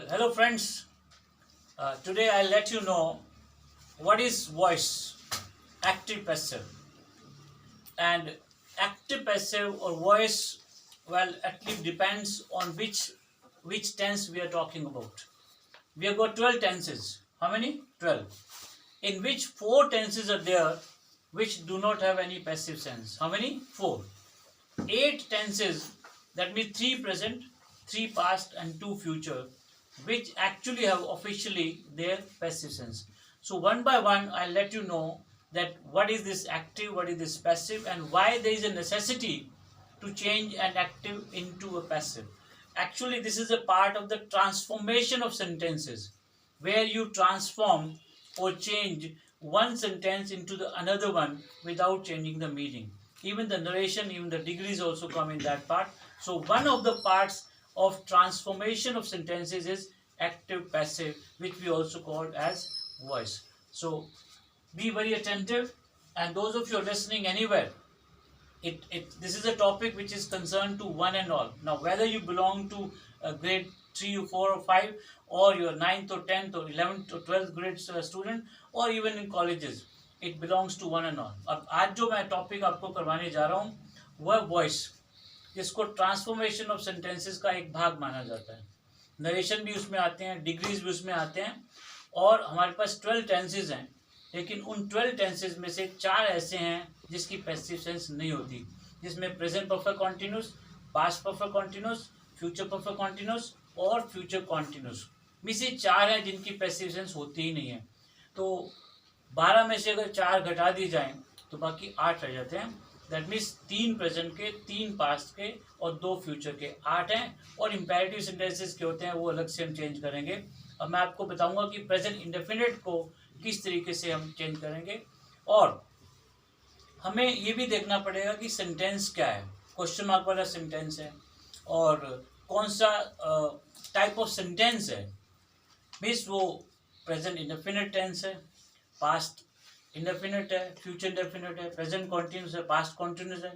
Well, hello friends. Today I'll let you know what is voice, active, passive, and active, passive, or voice. Well, actually depends on which tense we are talking about. We have got 12 tenses. How many? 12. In which four tenses are there which do not have any passive sense. How many? Four. 8 tenses, that means 3 present, 3 past, and 2 future, which actually have officially their passive sense. So one by one I'll let you know that what is this active, what is this passive, and why there is a necessity to change an active into a passive. Actually, this is a part of the transformation of sentences, where you transform or change one sentence into the another one without changing the meaning. Even the narration, even the degrees also come in that part. So one of the parts of transformation of sentences is active passive, which we also call as voice. So be very attentive, and those of you listening anywhere, this is a topic which is concerned to one and all. Now whether you belong to grade 3 or 4 or 5, or your 9th or 10th or 11th or 12th grade student, or even in colleges, it belongs to one and all. अब आज जो मैं topic आपको करवाने जा रहा हूँ वह वॉइस, जिसको ट्रांसफॉर्मेशन ऑफ सेंटेंसेस का एक भाग माना जाता है. नरेशन भी उसमें आते हैं, डिग्रीज भी उसमें आते हैं, और हमारे पास 12 टेंसेज हैं. लेकिन उन 12 टेंसेज में से 4 ऐसे हैं जिसकी पैसिव सेंस नहीं होती, जिसमें present perfect continuous, past perfect continuous, future perfect continuous और फ्यूचर कॉन्टिन्यूस में से 4 हैं जिनकी पैसिव सेंस होती ही नहीं है. तो 12 में से अगर 4 घटा दी जाएं तो बाकी 8 रह जाते हैं. दैट मीन्स 3 प्रेजेंट के, 3 पास्ट के और 2 फ्यूचर के, 8 हैं. और इम्पेरेटिव सेंटेंसेस के होते हैं, वो अलग से हम चेंज करेंगे. अब मैं आपको बताऊंगा कि प्रेजेंट इंडेफिनिट को किस तरीके से हम चेंज करेंगे, और हमें ये भी देखना पड़ेगा कि सेंटेंस क्या है. क्वेश्चन मार्क वाला सेंटेंस है, और कौन सा टाइप ऑफ सेंटेंस है. मीन्स वो प्रेजेंट इंडेफिनिट टेंस है, पास्ट इंडेफिनिट है, फ्यूचर इंडेफिनिट है, प्रेजेंट कॉन्टिन्यूस है, पास्ट कॉन्टिन्यूस है,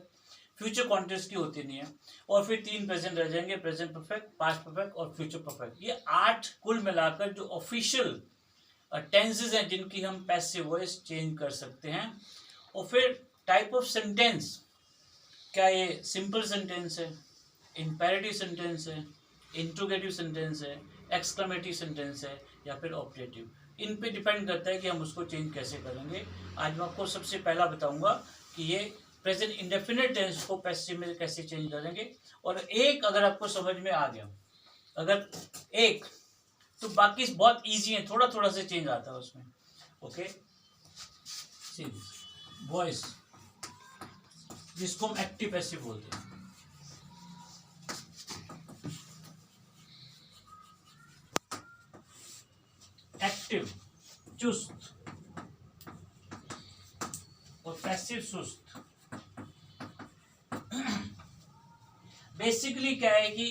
फ्यूचर कॉन्टिन्यूस की होती नहीं है. और फिर 3 प्रेजेंट रह जाएंगे, प्रेजेंट परफेक्ट, पास्ट परफेक्ट और फ्यूचर परफेक्ट. ये 8 कुल मिलाकर जो ऑफिशियल टेंसेज हैं जिनकी हम पैसिव वॉइस चेंज कर सकते हैं. और फिर टाइप ऑफ सेंटेंस, क्या ये सिंपल सेंटेंस है, इम्पेरेटिव सेंटेंस है, इंट्रोगेटिव सेंटेंस है, एक्सक्लेमेटिव सेंटेंस है, या फिर ऑब्जेक्टिव. इन पे डिपेंड करता है कि हम उसको चेंज कैसे करेंगे. आज मैं आपको सबसे पहला बताऊंगा कि ये प्रेजेंट इंडेफिनिट टेंस को पैसिव में कैसे चेंज करेंगे. और एक अगर आपको समझ में आ गया, अगर एक, तो बाकी बहुत इजी है, थोड़ा थोड़ा से चेंज आता है उसमें. ओके, वॉइस जिसको हम एक्टिव पैसिव बोलते हैं. एक्टिव चुस्त और पैसिव सुस्त. बेसिकली क्या है कि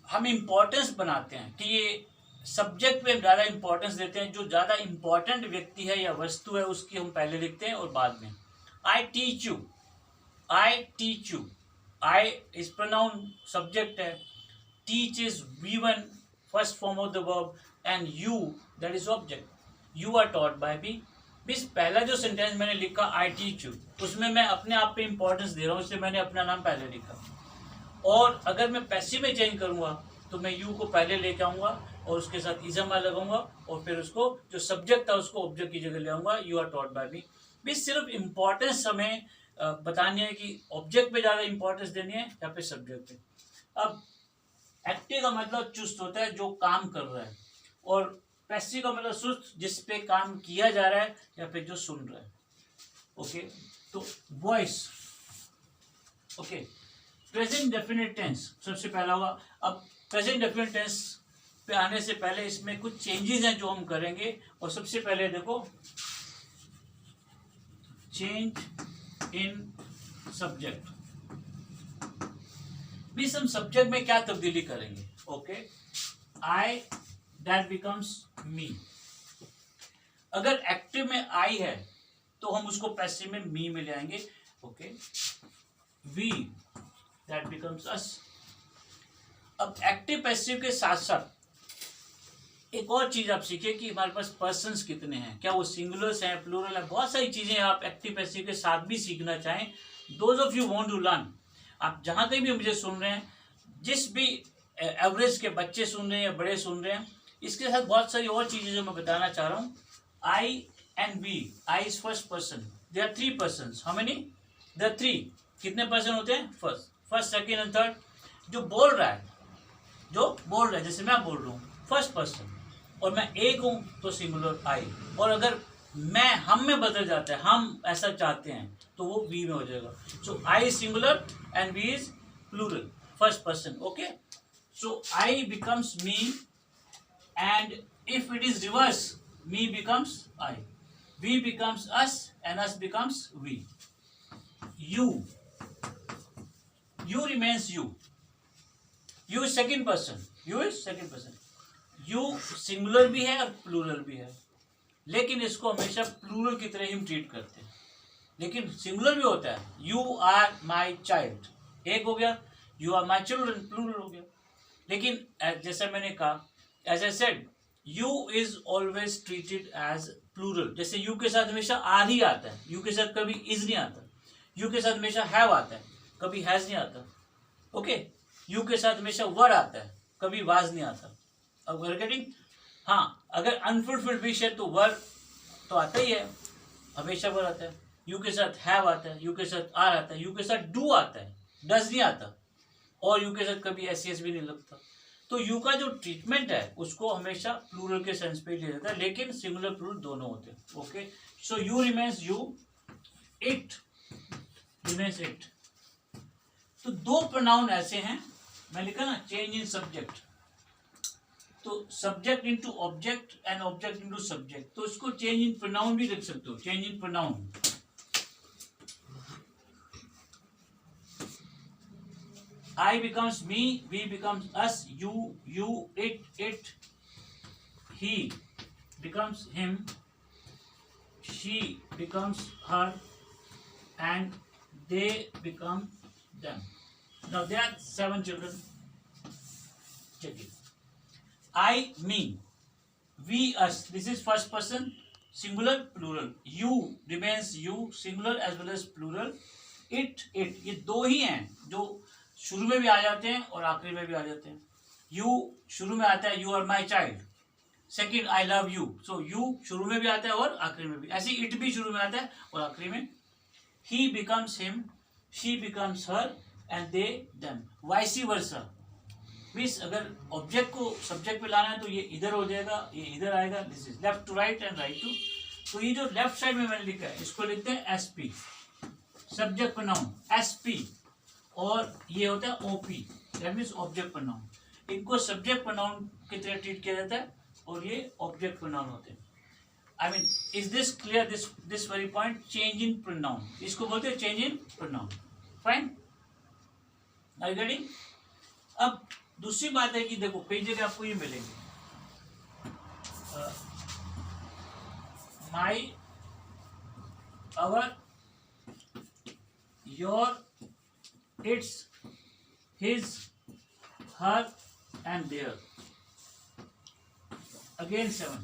हम इम्पोर्टेंस बनाते हैं कि ये सब्जेक्ट पे ज़्यादा इम्पोर्टेंस देते हैं. जो ज़्यादा इम्पोर्टेंट व्यक्ति है या वस्तु है उसकी हम पहले लिखते हैं और बाद में. I teach you, I teach you. I is pronoun subject है, teach is V1 first form of the verb, and you that is object. You are taught by me. Miss पहला जो सेंटेंस मैंने लिखा आई टीच यू, उसमें मैं अपने आप पे इम्पोर्टेंस दे रहा हूँ, इसलिए मैंने अपना नाम पहले लिखा. और अगर मैं पैसिव में चेंज करूँगा तो मैं यू को पहले लेके आऊँगा और उसके साथ इज़म लगाऊंगा, और फिर उसको जो सब्जेक्ट था उसको ऑब्जेक्ट की जगह ले आऊँगा. यू आर टॉट बाय मी. भी सिर्फ इम्पोर्टेंस हमें बतानी है कि ऑब्जेक्ट पे ज़्यादा इम्पोर्टेंस देनी है या फिर सब्जेक्ट पे. अब एक्टिव का मतलब चुस्त होता है, जो काम कर रहा है, और पैसिव का मतलब सुस्त, जिस पे काम किया जा रहा है या फिर जो सुन रहा है. ओके, तो voice. Okay, present definite tense सबसे पहला होगा. अब प्रेजेंट डेफिनेट टेंस पे आने से पहले इसमें कुछ चेंजेस हैं जो हम करेंगे. और सबसे पहले देखो, चेंज इन सब्जेक्ट. भी हम सब्जेक्ट में क्या तब्दीली करेंगे. ओके, आई दैट बिकम्स मी. अगर एक्टिव में आई है तो हम उसको पैसिव में मी में ले आएंगे. ओके, वी दैट बिकम्स अस. अब एक्टिव पैसिव के साथ साथ एक और चीज आप सीखिए कि हमारे पास पर्सन्स कितने हैं, क्या वो सिंगुलर्स हैं, प्लूरल है, बहुत सारी चीजें आप एक्टिव पैसिव के साथ भी सीखना चाहें। Those of you want to learn, आप जहां कहीं भी मुझे सुन रहे हैं, जिस भी एवरेज के बच्चे सुन रहे हैं या बड़े सुन रहे हैं, इसके साथ बहुत सारी और चीजें जो मैं बताना चाह रहा हूँ। I and we, I is first person, they are three person. How many? They are three. कितने पर्सन होते हैं? First second and third. जो बोल रहा है, जैसे मैं बोल रहा हूँ फर्स्ट पर्सन, और मैं एक हूं तो सिंगुलर आई, और अगर मैं हम में बदल जाता है, हम ऐसा चाहते हैं, तो वो वी में हो जाएगा। So I is singular and we is plural, first person. Okay, so I becomes me, and if it is reverse, me becomes I, we becomes us, and us becomes we. You remains you is second person, you singular भी है और plural भी है, लेकिन इसको हमेशा plural की तरह ही ट्रीट करते हैं। लेकिन सिंगुलर भी होता है, यू आर माई चाइल्ड, एक हो गया, you are my children, plural हो गया। लेकिन जैसे मैंने कहा, as I said, you is always treated as plural. जैसे यू के साथ हमेशा आर ही आता है, यू के साथ कभी इज नहीं आता। यू के साथ हमेशा हैव आता है, कभी हैज नहीं आता। ओके, यू के साथ हमेशा वर आता है, कभी वाज नहीं आता। अब वर गेटिंग? हाँ, अगर अनफुलफिल्ड विश है तो वर तो आता ही है, हमेशा वर आता है। यू के साथ हैव आता है, यू के साथ आर आता है, यू के साथ डू आता है, डज नहीं आता, और यू के साथ कभी एस भी नहीं लगता। तो यू का जो ट्रीटमेंट है उसको हमेशा प्लूरल के सेंस पे लिया जाता है, लेकिन सिंगुलर प्लूरल दोनों होते हैं। Okay, so you remains you, it remains it. तो दो प्रोनाउन ऐसे हैं, मैं लिखा ना, चेंज इन सब्जेक्ट, तो subject into object and object into subject, तो इसको चेंज इन प्रोनाउन भी लिख सकते हो, change in pronoun. I becomes me, we becomes us, you, it, he becomes him, she becomes her, and they become them. Now there are 7 children. Check it. I, me, we, us. This is first person, singular, plural. You remains you, singular as well as plural. It, ये दो ही हैं जो शुरू में भी आ जाते हैं और आखिरी में भी आ जाते हैं। यू शुरू में आता है, you are my child. Second, I love you, so you शुरू में भी आता है और आखिरी में भी। ऐसे इट भी शुरू में आता है और आखिरी में। ही becomes him, she becomes her, and they them, वाइसी versa. Means अगर ऑब्जेक्ट को सब्जेक्ट पे लाना है तो ये इधर हो जाएगा, ये इधर आएगा। This is left to right and right to. तो ये जो लेफ्ट साइड में मैंने लिखा है इसको लिखते हैं S P, subject pronoun S P, और ये होता है OP, that means object pronoun. इनको सब्जेक्ट प्रोनाउन की तरह ट्रीट किया जाता है और ये ऑब्जेक्ट प्रोनाउन होते हैं। I mean, is this clear? This very point, change in pronoun, इसको बोलते हैं change in pronoun. Fine, are you getting? अब दूसरी बात है कि देखो कई जगह आपको ये मिलेंगे, my, our, your, it's, his, her, and their. Again 7.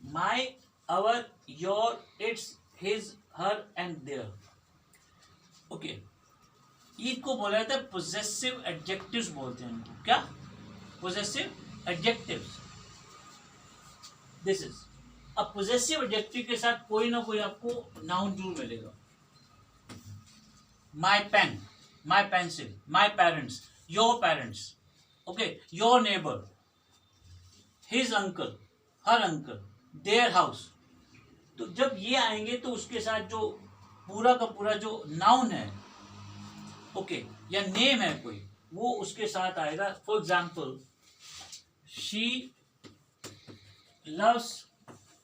My, our, your, its, his, her, and their. Okay. इसको बोला जाता है possessive adjectives बोलते हैं इनको। क्या? possessive adjectives. This is. अब possessive adjective के साथ कोई ना कोई आपको noun जरूर मिलेगा। My pen, my pencil, my parents, your parents, okay, your neighbor, his uncle, her uncle, their house. तो जब ये आएंगे तो उसके साथ जो पूरा का पूरा जो नाउन है, ओके, या नेम है कोई, वो उसके साथ आएगा। For example, she loves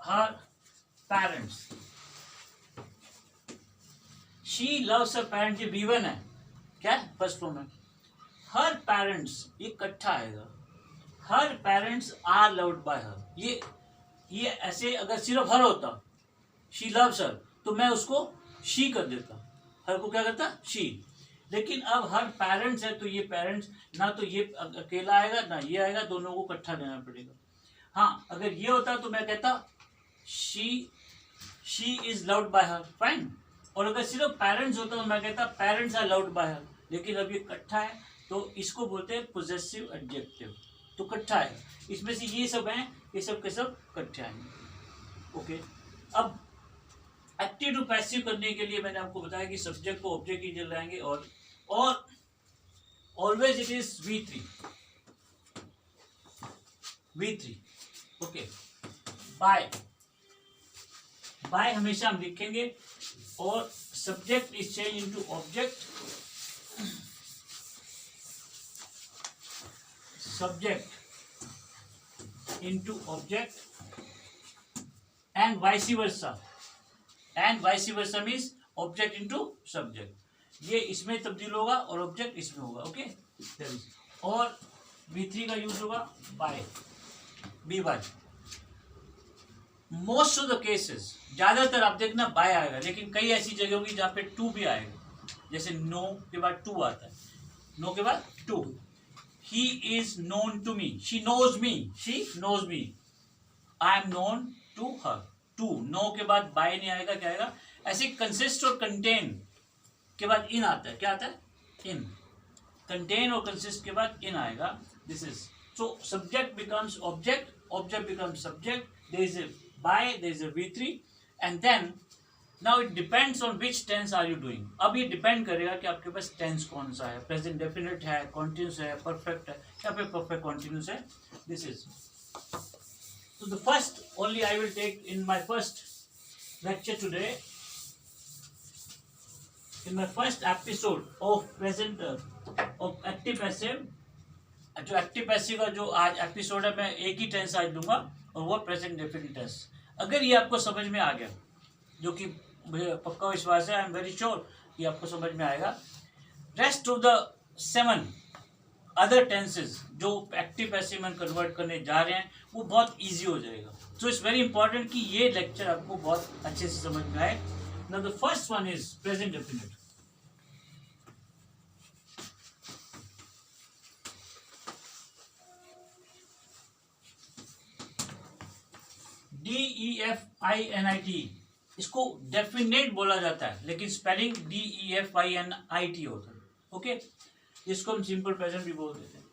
her parents. She loves her parents, ये V1 है, क्या फर्स्ट फॉर्म है। Her parents, ये इकट्ठा आएगा। Her parents are loved by her, ये ऐसे अगर सिर्फ हर होता, she loves her, तो मैं उसको she कर देता, हर को क्या करता, she। लेकिन अब हर पेरेंट्स है तो ये पेरेंट्स ना तो ये अकेला आएगा ना ये आएगा, दोनों को इकट्ठा लेना पड़ेगा। हाँ, अगर ये होता तो मैं कहता she is loved by her, fine. और अगर सिर्फ पेरेंट्स होता तो मैं कहता parents are loved by her. लेकिन अब ये इकट्ठा है तो इसको बोलते हैं पोजेसिव एडजेक्टिव, तो इकट्ठा है। इसमें से ये सब हैं, ये सब के सब इकट्ठे आएंगे। ओके, अब एक्टिव टू पैसिव करने के लिए मैंने आपको बताया कि सब्जेक्ट को ऑब्जेक्ट की जगह लाएंगे और always it is V3। Okay, by हमेशा हम लिखेंगे और subject is change into object, subject into object and vice versa, means object into subject. ये इसमें तब्दील होगा और ऑब्जेक्ट इसमें होगा। ओके, और V3 का यूज होगा by, BY। Most of the cases, ज्यादातर आप देखना बाय आएगा, लेकिन कई ऐसी जगह होगी जहां पे टू भी आएगा। जैसे नो के बाद टू आता है, नो के बाद to. He is known to me, she knows me, I am known to her. To, know के बाद बाय नहीं आएगा, क्या आएगा? ऐसे कंसिस्ट और कंटेन के बाद इन आता है, क्या आता है? इन। कंटेन और कंसिस्ट के बाद इन आएगा। This is, so subject becomes object, object becomes subject, there is a by, there is a V3, and then now it depends on which tense are you doing। अब ये depend करेगा कि आपके past tense कौन सा है, present definite है, continuous है, परफेक्ट है, या फिर परफेक्ट कॉन्टिन्यूस है। This is, so the first only I will take in my first lecture today, in my first episode of present of active passive। जो एक्टिव पैसिव का जो आज एपिसोड है, मैं एक ही टेंस आज दूंगा और वो प्रेजेंट डेफिनेट टेंस। अगर ये आपको समझ में आ गया, जो कि मुझे पक्का विश्वास है, आई एम वेरी श्योर कि आपको समझ में आएगा, rest of the 7 other tenses जो एक्टिव पैसिव में कन्वर्ट करने जा रहे हैं वो बहुत ईजी हो जाएगा। सो इट्स वेरी इंपॉर्टेंट कि ये लेक्चर आपको बहुत अच्छे से समझ में आए। Now the first one is present definite. DEFINIT, इसको डेफिनेट बोला जाता है, लेकिन स्पेलिंग DEFINIT होता है। ओके, इसको हम सिंपल प्रेजेंट भी बोल देते हैं।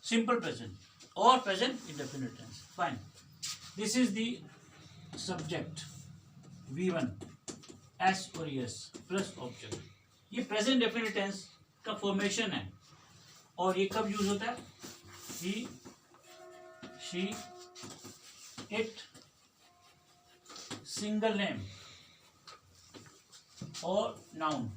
सिंपल प्रेजेंट और present indefinite tense, fine. This is the subject V1, S और ES प्लस ऑब्जेक्ट। ये प्रेजेंट डेफिनेट टेंस का फॉर्मेशन है और ये कब यूज होता है? He, she, it, single name और noun.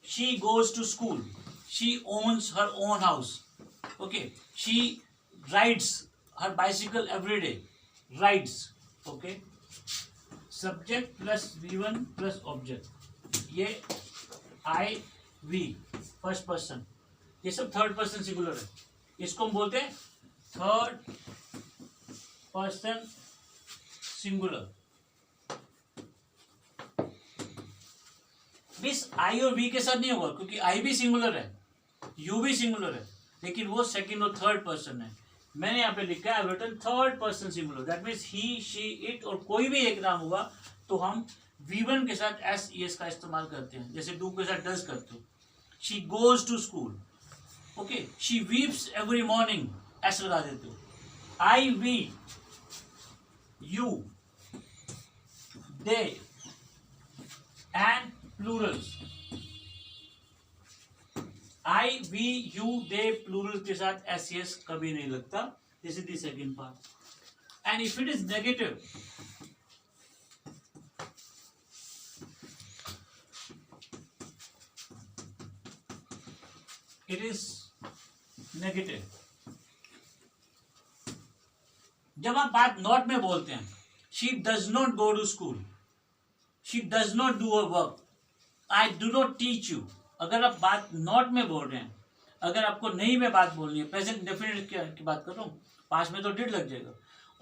She goes to school, she owns her own house. Okay, she rides her bicycle every day, rides. Okay, subject plus V1 plus object, ये I, V first person, ये सब third person singular है। इसको हम बोलते हैं third person singular. Miss I और V के साथ नहीं होगा, क्योंकि I भी सिंगुलर है, U भी सिंगुलर है, लेकिन वो सेकंड और थर्ड पर्सन है। मैंने यहाँ पे लिखा है written third person singular, that means he, she, it और कोई भी एक नाम हुआ तो हम V1 के साथ S, ES का इस्तेमाल करते हैं, जैसे डू के साथ डज करते हो। She goes to school, okay, she weeps every morning, S लगा देते हो। I, we, you, they and plurals। I, we, you, they plural के साथ S, ES कभी नहीं लगता। This is the second part. And if it is negative, it is negative. जब आप बात नॉट में बोलते हैं, she does not go to school, she does not do a work, I do not teach you. अगर आप बात not में बोल रहे हैं, अगर आपको नहीं में बात बोलनी है, प्रेजेंट डेफिनेट की बात कर रहा हूँ, पास में तो डिड लग जाएगा।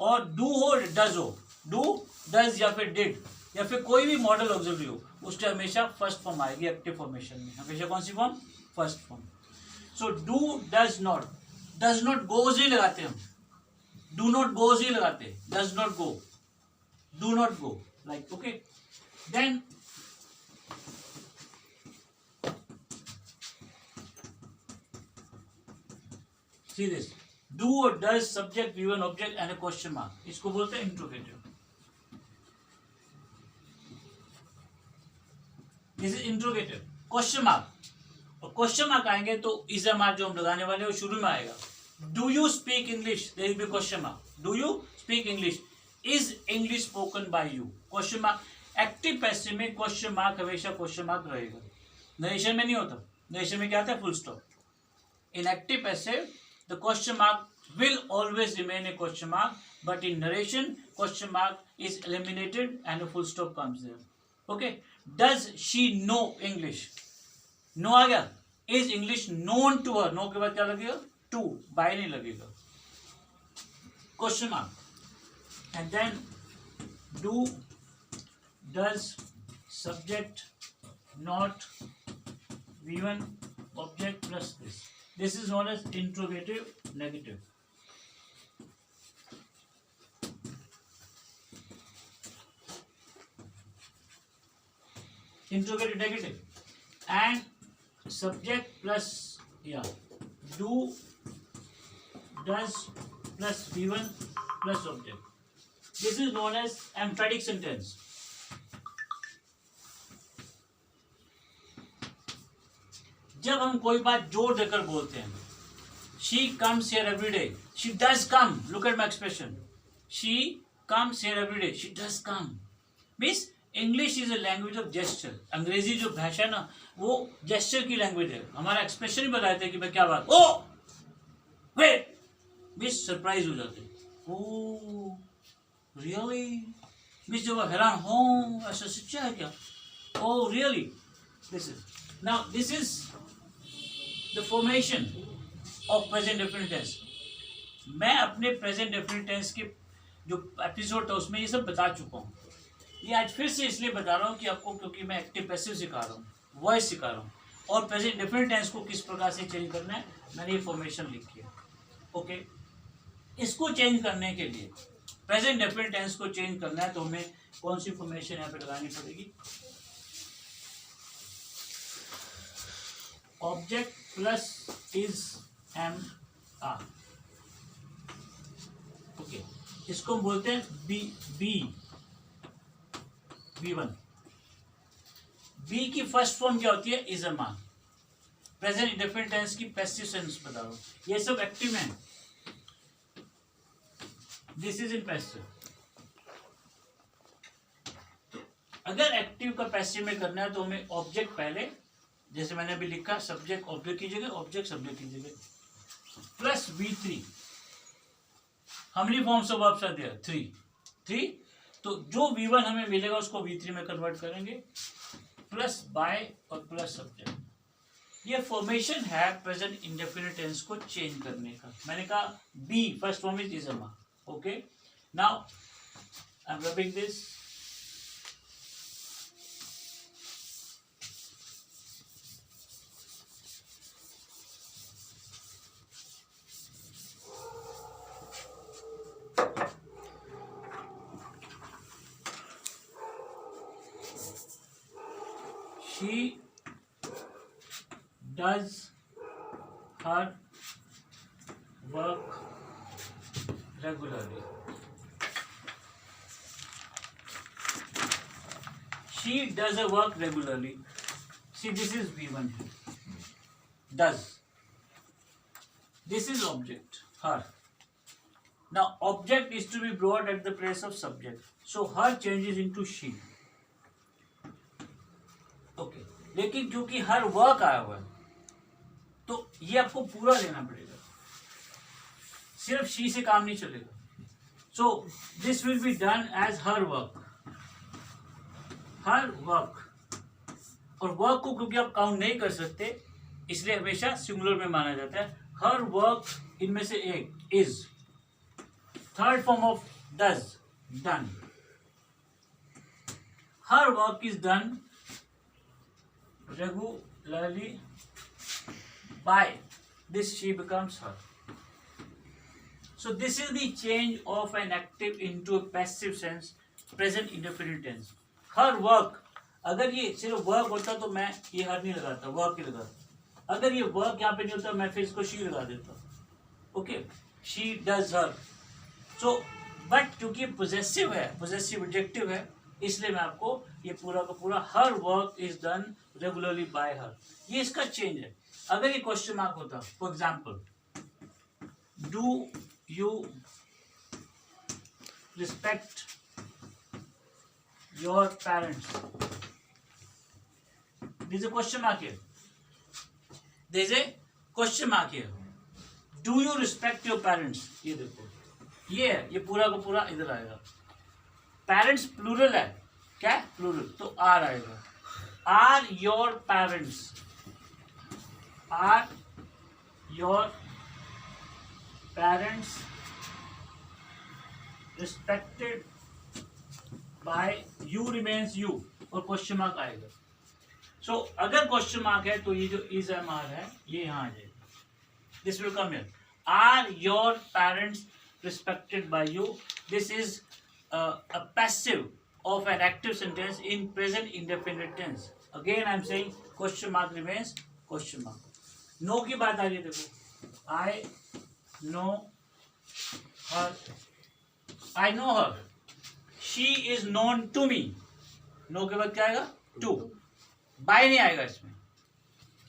और डू हो डज हो, डू डज या फिर डिड या फिर कोई भी मॉडल ऑक्सिलरी हो, उसके हमेशा फर्स्ट फॉर्म आएगी एक्टिव फॉर्मेशन में, हमेशा कौन सी form, first form. So do does not goes ही लगाते हम, डू नॉट गोज ही लगाते, does not go, do not go, like okay. Then see this, do or does subject V1 object and a question mark, इसको बोलते हैं interrogative. This is interrogative. Question mark, और question mark आएंगे तो is mark जो हम लगाने वाले हैं वो शुरू में आएगा. Do you speak English, there will be question mark. Do you speak English, is English spoken by you, question mark. Active passive में क्वेश्चन मार्क हमेशा क्वेश्चन मार्क रहेगा, नरेशन में नहीं होता. नरेशन में क्या आता है, full stop. In active passive the question mark will always remain a question mark, but in narration question mark is eliminated and a full stop comes there. Okay, does she know English, no आ गया. is English known to her, no के बाद क्या लगेगा, to, by नहीं लगेगा, question mark. and then do does subject not V1 object plus this. This is known as interrogative negative. Interrogative negative. And subject plus, yeah, do, does plus V1 plus object. This is known as emphatic sentence. जब हम कोई बात जोर देकर बोलते हैं, she comes here every day, she does come, look at my expression, she comes here every day, she does come. Means English is a language of gesture. अंग्रेजी जो भाषा है ना वो जेस्चर की लैंग्वेज है. हमारा एक्सप्रेशन ही बताते हैं कि भाई क्या बात, ओ वे, मीन्स सरप्राइज हो जाते, ओ रियली, मीन्स जब हैरान हो, ऐसा सच्चा है क्या, oh really. This is now, this is the formation of present definite tense. मैं अपने present definite tense के जो एपिसोड था उसमें ये सब बता चुका हूँ. ये आज फिर से इसलिए बता रहा हूँ कि आपको, क्योंकि मैं एक्टिव पैसिव सिखा रहा हूँ, वॉइस सिखा रहा हूँ, और present definite tense को किस प्रकार से चेंज करना है मैंने ये फॉर्मेशन लिखी है. ओके, इसको चेंज करने के लिए, present definite tense को चेंज करना है तो हमें कौन सी फॉर्मेशन यहाँ पे लगानी पड़ेगी, object plus is am are. Okay, इसको हम बोलते हैं बी बी B1. बी की फर्स्ट फॉर्म क्या होती है, is am are. Present indefinite tense की पैसिव सेंस बता रहा हूं, ये सब एक्टिव है. This is in passive. तो अगर एक्टिव का पैसिव में करना है तो हमें ऑब्जेक्ट पहले, जैसे मैंने अभी लिखा, सब्जेक्ट ऑब्जेक्ट की जगह, ऑब्जेक्ट सब्जेक्ट की जगह, plus V3. How many forms of verbs are there, 3. तो जो V1 हमें मिलेगा उसको V3 में कन्वर्ट करेंगे, प्लस बाय और प्लस सब्जेक्ट. ये फॉर्मेशन है प्रेजेंट इंडेफिनिट टेंस को चेंज करने का. मैंने कहा बी फर्स्ट फॉर्म इज अमा. Okay, now I am rubbing this. She does her work regularly. She does her work regularly. See, this is V1. Does. This is object, her. Now, object is to be brought at the place of subject. So, her changes into she. Okay, लेकिन क्योंकि her work आया हुआ है तो ये आपको पूरा लेना पड़ेगा, सिर्फ शी से काम नहीं चलेगा. So this will be done as her work. Her work, और वर्क को क्योंकि आप काउंट नहीं कर सकते इसलिए हमेशा सिंगुलर में माना जाता है. हर वर्क इनमें से एक is. Third form of does, done. Her work is done regularly by. This she becomes her. So this is the change of an active into a passive sense, present indefinite tense. Her work, अगर ये सिर्फ work होता तो मैं ये हर नहीं लगाता, work ही लगाता. अगर ये वर्क यहाँ पे नहीं होता मैं फिर इसको शी लगा देता. Okay, she does her. So but क्योंकि पोजेसिव है, पोजेसिव एडजेक्टिव है, इसलिए मैं आपको ये पूरा का पूरा her work is done regularly bye हर, ये इसका चेंज है. अगर ये क्वेश्चन मार्क होता, for example, do you respect your parents, this A question mark here, this A question mark here. Do you respect your parents, ये देखो ये है, ये पूरा का पूरा इधर आएगा. पेरेंट्स प्लूरल है, क्या है प्लूरल, तो आर आएगा. Are your parents, are your parents respected by you remains you, और क्वेश्चन मार्क आएगा. सो अगर क्वेश्चन मार्क है तो ये जो इज एम आर है ये यहाँ आ जाएगा. This will come here. Are your parents respected by you. This is a passive of an active sentence in present indefinite tense. Again I am saying question mark remains question mark. No की बात आ रही है, देखो. I know her, I know her, she is known to me. No के बाद क्या आएगा, to. by नहीं आएगा इसमें.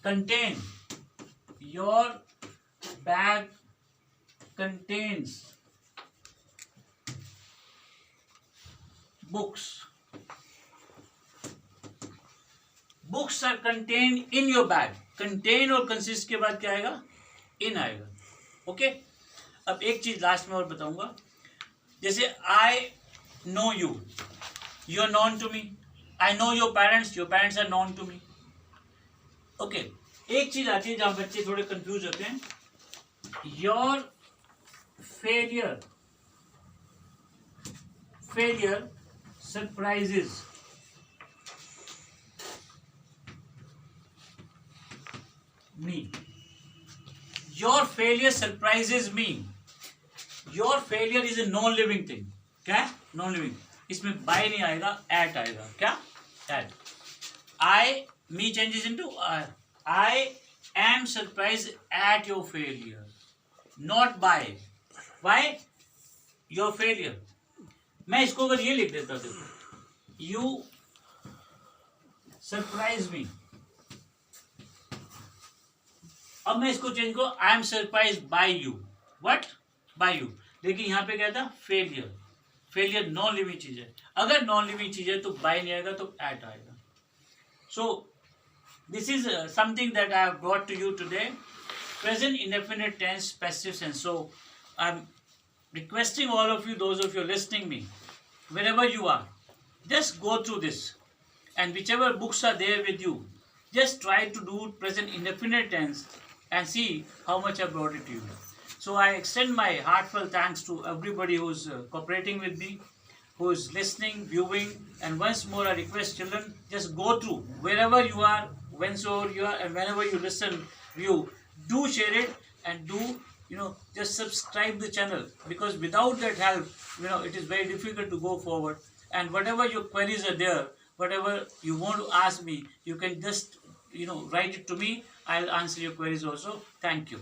contain, your bag contains books. Books are contained in your bag. Contain और consist के बाद क्या आएगा, in आएगा. ओके, अब एक चीज लास्ट में और बताऊंगा. जैसे I know you, you are known to me. I know your parents are known to me. Okay, एक चीज आती है जहां बच्चे थोड़े कंफ्यूज होते हैं. Your failure surprises me. Your failure surprises me. Your failure is a non-living thing. क्या है, non-living. इसमें by नहीं आएगा, at आएगा. क्या, at. I, me changes into I am surprised at your failure, not by. Why? Your failure. मैं इसको अगर ये लिख देता, देखो, you surprise me. अब मैं इसको चेंज करूं, I am surprised by you. What? By you. लेकिन यहाँ पे क्या था, failure. Failure नॉन लिविंग चीज है. अगर नॉन लिविंग चीज है तो by नहीं आएगा, तो at आएगा. So this is something that I have brought to you today. Present indefinite tense, passive sense. So I'm requesting all of you, those of you listening me, wherever you are, just go through this, and whichever books are there with you, just try to do present indefinite tense and see how much I brought it to you. So I extend my heartfelt thanks to everybody who's cooperating with me, who's listening, viewing, and once more I request children, just go through wherever you are, whensoever you are, and whenever you listen, view, do share it, and do just subscribe the channel, because without that help, it is very difficult to go forward. And whatever your queries are there, whatever you want to ask me, you can just write it to me. I'll answer your queries also. Thank you.